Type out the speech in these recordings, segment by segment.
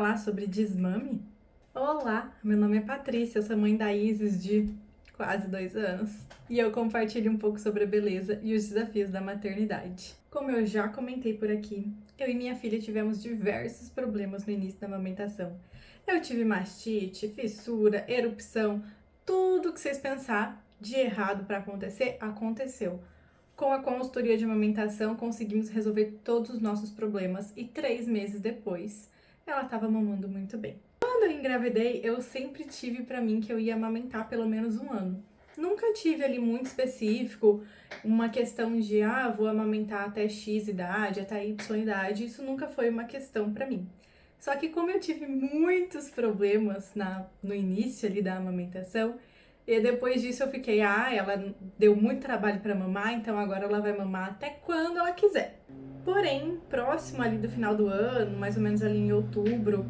falar sobre desmame? Olá, meu nome é Patrícia, eu sou mãe da Isis de quase 2 anos e eu compartilho um pouco sobre a beleza e os desafios da maternidade. Como eu já comentei por aqui, eu e minha filha tivemos diversos problemas no início da amamentação. Eu tive mastite, fissura, erupção, tudo que vocês pensar de errado para acontecer, aconteceu. Com a consultoria de amamentação, conseguimos resolver todos os nossos problemas e 3 meses depois, ela estava mamando muito bem. Quando eu engravidei, eu sempre tive para mim que eu ia amamentar pelo menos um ano. Nunca tive ali muito específico, uma questão de, vou amamentar até X idade, até Y idade, isso nunca foi uma questão para mim. Só que como eu tive muitos problemas no início ali da amamentação, e depois disso eu fiquei, ela deu muito trabalho para mamar, então agora ela vai mamar até quando ela quiser. Porém, próximo ali do final do ano, mais ou menos ali em outubro,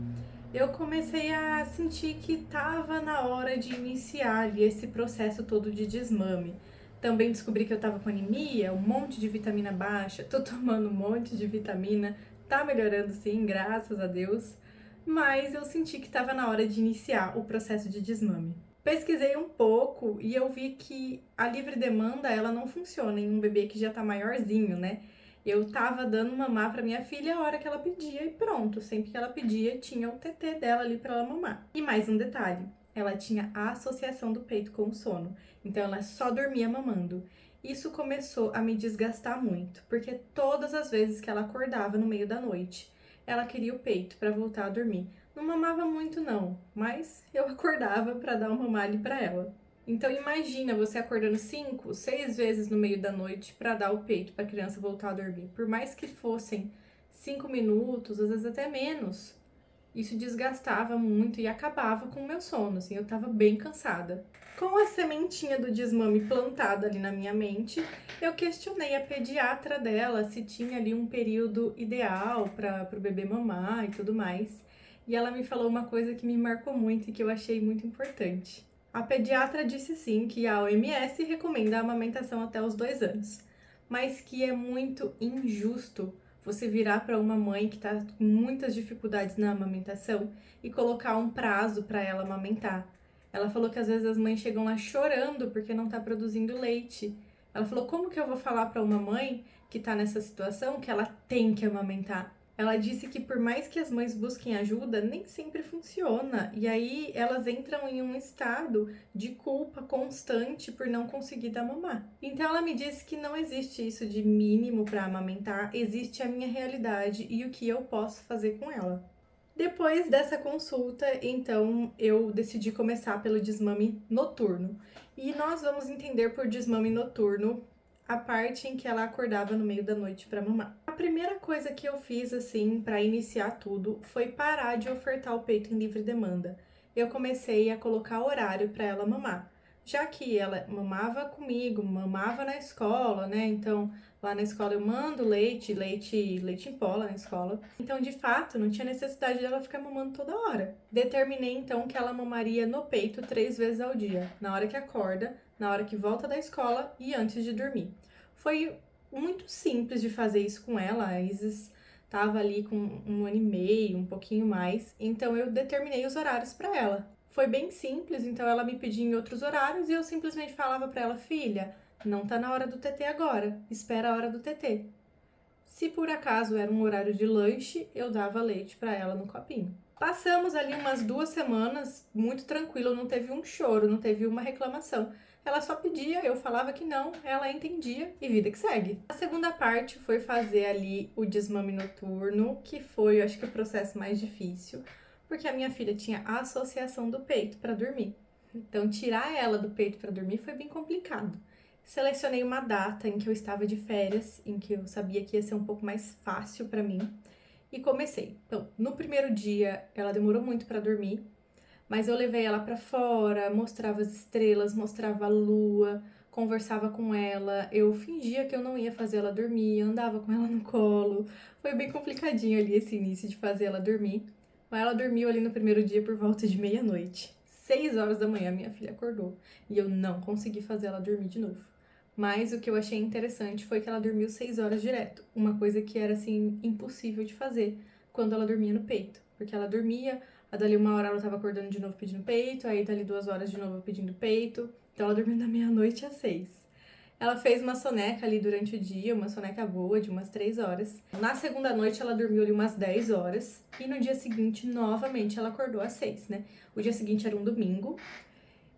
eu comecei a sentir que estava na hora de iniciar ali esse processo todo de desmame. Também descobri que eu estava com anemia, um monte de vitamina baixa, tô tomando um monte de vitamina, tá melhorando sim, graças a Deus, mas eu senti que estava na hora de iniciar o processo de desmame. Pesquisei um pouco e eu vi que a livre demanda ela não funciona em um bebê que já tá maiorzinho, né? Eu tava dando mamar pra minha filha a hora que ela pedia e pronto, sempre que ela pedia tinha o TT dela ali pra ela mamar. E mais um detalhe, ela tinha a associação do peito com o sono, então ela só dormia mamando. Isso começou a me desgastar muito, porque todas as vezes que ela acordava no meio da noite, ela queria o peito para voltar a dormir. Não mamava muito não, mas eu acordava para dar um mamale para ela. Então imagina você acordando 5, 6 vezes no meio da noite para dar o peito para a criança voltar a dormir. Por mais que fossem 5 minutos, às vezes até menos, isso desgastava muito e acabava com o meu sono, assim, eu tava bem cansada. Com a sementinha do desmame plantada ali na minha mente, eu questionei a pediatra dela se tinha ali um período ideal para o bebê mamar e tudo mais. E ela me falou uma coisa que me marcou muito e que eu achei muito importante. A pediatra disse sim que a OMS recomenda a amamentação até os 2 anos, mas que é muito injusto você virar para uma mãe que está com muitas dificuldades na amamentação e colocar um prazo para ela amamentar. Ela falou que às vezes as mães chegam lá chorando porque não está produzindo leite. Ela falou: como que eu vou falar para uma mãe que está nessa situação que ela tem que amamentar? Ela disse que por mais que as mães busquem ajuda, nem sempre funciona. E aí elas entram em um estado de culpa constante por não conseguir dar mamar. Então ela me disse que não existe isso de mínimo para amamentar, existe a minha realidade e o que eu posso fazer com ela. Depois dessa consulta, então eu decidi começar pelo desmame noturno. E nós vamos entender por desmame noturno a parte em que ela acordava no meio da noite para mamar. A primeira coisa que eu fiz assim para iniciar tudo foi parar de ofertar o peito em livre demanda. Eu comecei a colocar horário para ela mamar, já que ela mamava comigo, mamava na escola, né? Então lá na escola eu mando leite em pó lá na escola. Então, de fato, não tinha necessidade dela ficar mamando toda hora. Determinei então que ela mamaria no peito 3 vezes ao dia, na hora que acorda, na hora que volta da escola e antes de dormir. Foi muito simples de fazer isso com ela. A Isis estava ali com 1 ano e meio, um pouquinho mais, então eu determinei os horários para ela. Foi bem simples, então ela me pedia em outros horários e eu simplesmente falava para ela: filha, não tá na hora do TT agora, espera a hora do TT. Se por acaso era um horário de lanche, eu dava leite para ela no copinho. Passamos ali umas 2 semanas muito tranquilo, não teve um choro, não teve uma reclamação. Ela só pedia, eu falava que não, ela entendia e vida que segue. A segunda parte foi fazer ali o desmame noturno, que foi, eu acho que o processo mais difícil, porque a minha filha tinha a associação do peito para dormir. Então, tirar ela do peito para dormir foi bem complicado. Selecionei uma data em que eu estava de férias, em que eu sabia que ia ser um pouco mais fácil para mim, e comecei. Então, no primeiro dia, ela demorou muito para dormir, mas eu levei ela para fora, mostrava as estrelas, mostrava a lua, conversava com ela, eu fingia que eu não ia fazer ela dormir, andava com ela no colo. Foi bem complicadinho ali esse início de fazer ela dormir, mas ela dormiu ali no primeiro dia por volta de meia-noite. 6 horas da manhã minha filha acordou e eu não consegui fazer ela dormir de novo. Mas o que eu achei interessante foi que ela dormiu 6 horas direto, uma coisa que era assim impossível de fazer quando ela dormia no peito. porque ela dormia, a dali 1 hora ela tava acordando de novo pedindo peito, aí dali 2 horas de novo pedindo peito, então ela dormiu da meia-noite às 6. Ela fez uma soneca ali durante o dia, uma soneca boa de umas 3 horas. Na segunda noite ela dormiu ali umas 10 horas e no dia seguinte, novamente, ela acordou às 6, né? O dia seguinte era um domingo,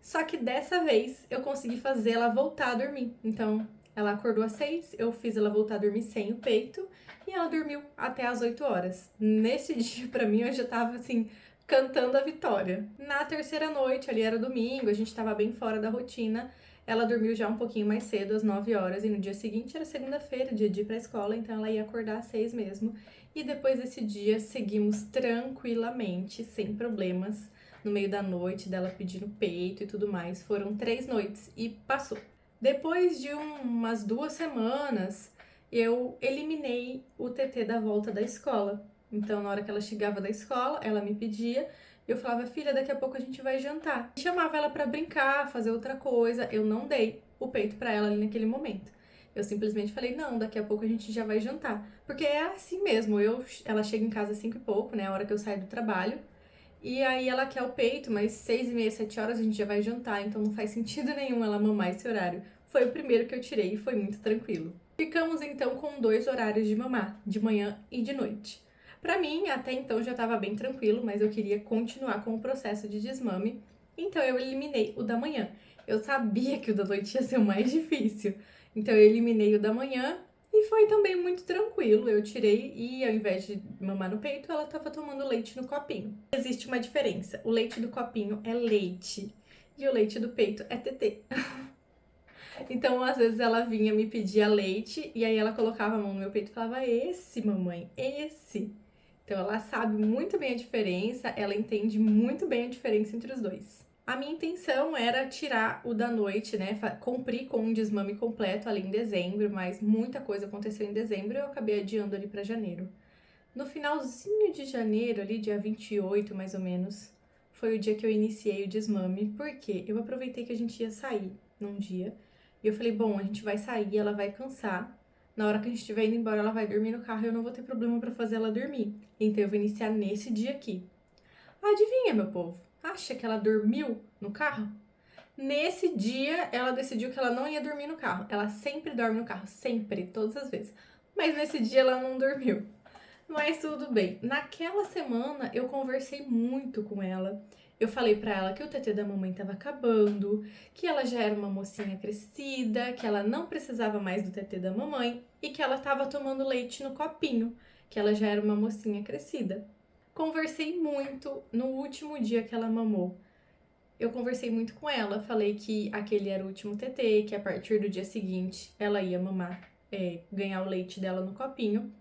só que dessa vez eu consegui fazer ela voltar a dormir. Então, ela acordou às 6, eu fiz ela voltar a dormir sem o peito e ela dormiu até às 8 horas. Nesse dia, pra mim, eu já tava assim, cantando a vitória. Na terceira noite, ali era domingo, a gente tava bem fora da rotina. Ela dormiu já um pouquinho mais cedo, às 9 horas, e no dia seguinte era segunda-feira, dia de ir pra escola, então ela ia acordar às 6 mesmo. E depois desse dia, seguimos tranquilamente, sem problemas, no meio da noite, dela pedindo peito e tudo mais. Foram 3 noites e passou. Depois de umas 2 semanas, eu eliminei o TT da volta da escola. Então, na hora que ela chegava da escola, ela me pedia, eu falava, filha, daqui a pouco a gente vai jantar. Chamava ela pra brincar, fazer outra coisa. Eu não dei o peito pra ela ali naquele momento. Eu simplesmente falei, não, daqui a pouco a gente já vai jantar. Porque é assim mesmo, ela chega em casa às 5 e pouco, né, a hora que eu saio do trabalho. E aí ela quer o peito, mas 6h30, 7 horas a gente já vai jantar, então não faz sentido nenhum ela mamar esse horário. Foi o primeiro que eu tirei e foi muito tranquilo. Ficamos então com 2 horários de mamar, de manhã e de noite. Pra mim, até então já estava bem tranquilo, mas eu queria continuar com o processo de desmame, então eu eliminei o da manhã. Eu sabia que o da noite ia ser o mais difícil, então eu eliminei o da manhã e foi também muito tranquilo. Eu tirei e ao invés de mamar no peito, ela estava tomando leite no copinho. Existe uma diferença, o leite do copinho é leite e o leite do peito é TT. Então, às vezes ela vinha me pedir leite e aí ela colocava a mão no meu peito e falava, esse, mamãe, esse. Então ela sabe muito bem a diferença, ela entende muito bem a diferença entre os dois. A minha intenção era tirar o da noite, né, cumprir com um desmame completo ali em dezembro, mas muita coisa aconteceu em dezembro e eu acabei adiando ali para janeiro. No finalzinho de janeiro, ali dia 28 mais ou menos, foi o dia que eu iniciei o desmame, porque eu aproveitei que a gente ia sair num dia, e eu falei, bom, a gente vai sair, ela vai cansar, na hora que a gente estiver indo embora, ela vai dormir no carro e eu não vou ter problema pra fazer ela dormir. Então eu vou iniciar nesse dia aqui. Adivinha, meu povo? Acha que ela dormiu no carro? Nesse dia, ela decidiu que ela não ia dormir no carro. Ela sempre dorme no carro, sempre, todas as vezes. Mas nesse dia ela não dormiu. Mas tudo bem. Naquela semana eu conversei muito com ela. Eu falei pra ela que o TT da mamãe tava acabando, que ela já era uma mocinha crescida, que ela não precisava mais do TT da mamãe e que ela tava tomando leite no copinho, que ela já era uma mocinha crescida. Conversei muito no último dia que ela mamou. Eu conversei muito com ela, falei que aquele era o último TT, que a partir do dia seguinte ela ia mamar, ganhar o leite dela no copinho.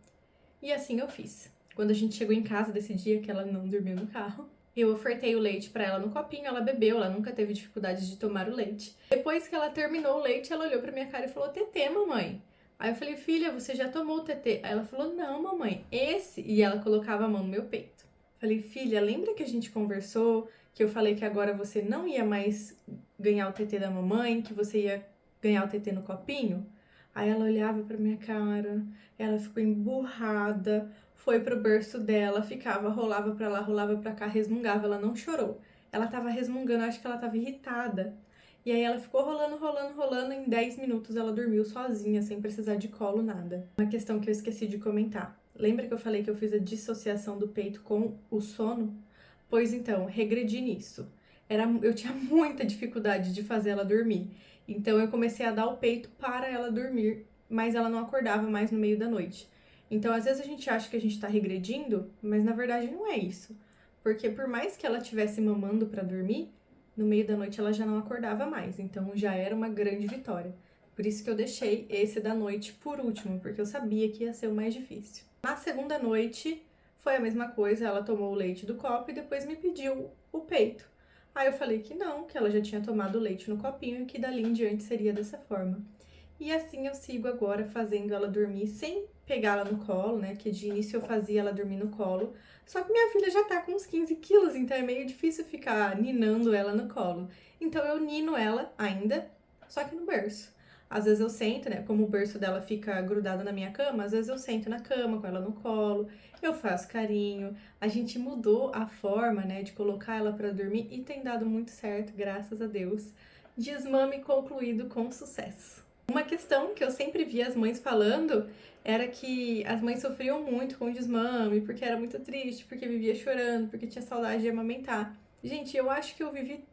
E assim eu fiz. Quando a gente chegou em casa desse dia que ela não dormiu no carro, eu ofertei o leite pra ela no copinho, ela bebeu, ela nunca teve dificuldade de tomar o leite. Depois que ela terminou o leite, ela olhou pra minha cara e falou, TT, mamãe. Aí eu falei, filha, você já tomou o TT? Aí ela falou, não, mamãe, esse. E ela colocava a mão no meu peito. Falei, filha, lembra que a gente conversou, que eu falei que agora você não ia mais ganhar o TT da mamãe, que você ia ganhar o TT no copinho? Aí ela olhava pra minha cara, ela ficou emburrada, foi pro berço dela, ficava, rolava pra lá, rolava pra cá, resmungava, ela não chorou. Ela tava resmungando, acho que ela tava irritada. E aí ela ficou rolando, rolando, rolando, em 10 minutos ela dormiu sozinha, sem precisar de colo, nada. Uma questão que eu esqueci de comentar. Lembra que eu falei que eu fiz a dissociação do peito com o sono? Pois então, regredi nisso. Eu tinha muita dificuldade de fazer ela dormir. Então eu comecei a dar o peito para ela dormir, mas ela não acordava mais no meio da noite. Então às vezes a gente acha que a gente tá regredindo, mas na verdade não é isso. Porque por mais que ela estivesse mamando para dormir, no meio da noite ela já não acordava mais. Então já era uma grande vitória. Por isso que eu deixei esse da noite por último, porque eu sabia que ia ser o mais difícil. Na segunda noite foi a mesma coisa, ela tomou o leite do copo e depois me pediu o peito. Aí eu falei que não, que ela já tinha tomado leite no copinho e que dali em diante seria dessa forma. E assim eu sigo agora fazendo ela dormir sem pegá-la no colo, né? Que de início eu fazia ela dormir no colo. Só que minha filha já tá com uns 15 quilos, então é meio difícil ficar ninando ela no colo. Então eu nino ela ainda, só que no berço. Às vezes eu sento, né? Como o berço dela fica grudado na minha cama, às vezes eu sento na cama com ela no colo, eu faço carinho. A gente mudou a forma, né, de colocar ela pra dormir e tem dado muito certo, graças a Deus. Desmame concluído com sucesso. Uma questão que eu sempre vi as mães falando era que as mães sofriam muito com o desmame, porque era muito triste, porque vivia chorando, porque tinha saudade de amamentar. Gente, eu acho que eu vivi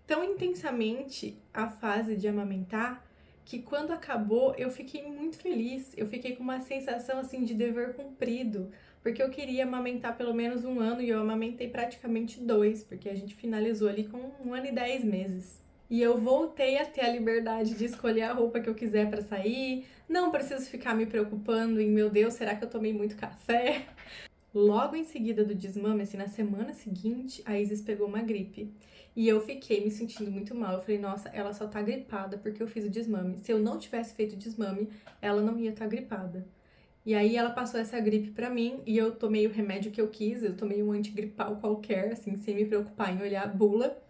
tão intensamente a fase de amamentar que quando acabou eu fiquei muito feliz. Eu fiquei com uma sensação assim de dever cumprido, porque eu queria amamentar pelo menos 1 ano e eu amamentei praticamente 2, porque a gente finalizou ali com 1 ano e 10 meses. E eu voltei a ter a liberdade de escolher a roupa que eu quiser pra sair. Não preciso ficar me preocupando em, meu Deus, será que eu tomei muito café? Logo em seguida do desmame, assim, na semana seguinte, a Isis pegou uma gripe. E eu fiquei me sentindo muito mal. Eu falei, nossa, ela só tá gripada porque eu fiz o desmame. Se eu não tivesse feito o desmame, ela não ia estar gripada. E aí ela passou essa gripe pra mim e eu tomei o remédio que eu quis. Eu tomei um antigripal qualquer, assim, sem me preocupar em olhar a bula.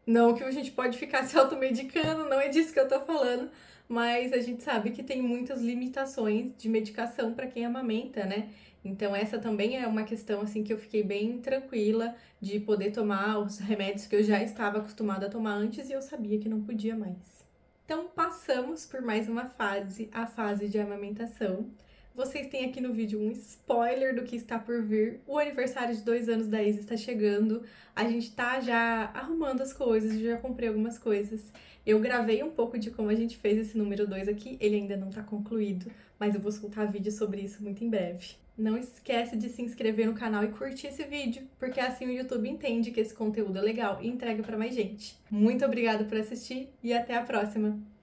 Não que a gente pode ficar se automedicando, não é disso que eu tô falando, mas a gente sabe que tem muitas limitações de medicação para quem amamenta, né? Então essa também é uma questão assim que eu fiquei bem tranquila de poder tomar os remédios que eu já estava acostumada a tomar antes e eu sabia que não podia mais. Então passamos por mais uma fase, a fase de amamentação. Vocês têm aqui no vídeo um spoiler do que está por vir. O aniversário de 2 anos da Isis está chegando. A gente tá já arrumando as coisas, eu já comprei algumas coisas. Eu gravei um pouco de como a gente fez esse número 2 aqui, ele ainda não tá concluído, mas eu vou soltar vídeo sobre isso muito em breve. Não esquece de se inscrever no canal e curtir esse vídeo, porque assim o YouTube entende que esse conteúdo é legal e entrega para mais gente. Muito obrigada por assistir e até a próxima!